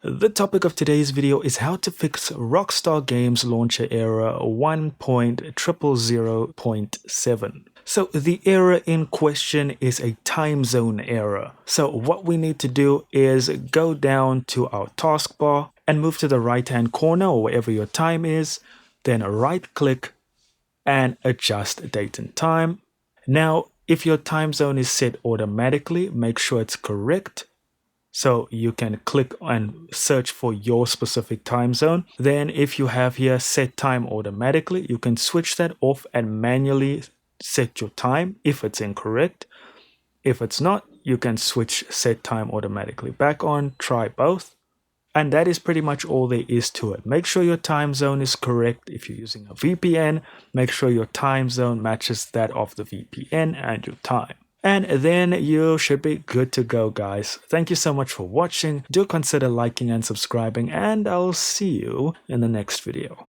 The topic of today's video is how to fix Rockstar Games Launcher Error 1.000.7. So the error in question is a time zone error. So what we need to do is go down to our taskbar and move to the right hand corner or wherever your time is, then right click and adjust date and time. Now, if your time zone is set automatically, make sure it's correct. So you can click and search for your specific time zone. Then if you have here set time automatically, you can switch that off and manually set your time if it's incorrect. If it's not, you can switch set time automatically back on, try both. And that is pretty much all there is to it. Make sure your time zone is correct. If you're using a VPN, make sure your time zone matches that of the VPN and your time. And then you should be good to go, guys. Thank you so much for watching. Do consider liking and subscribing, and I'll see you in the next video.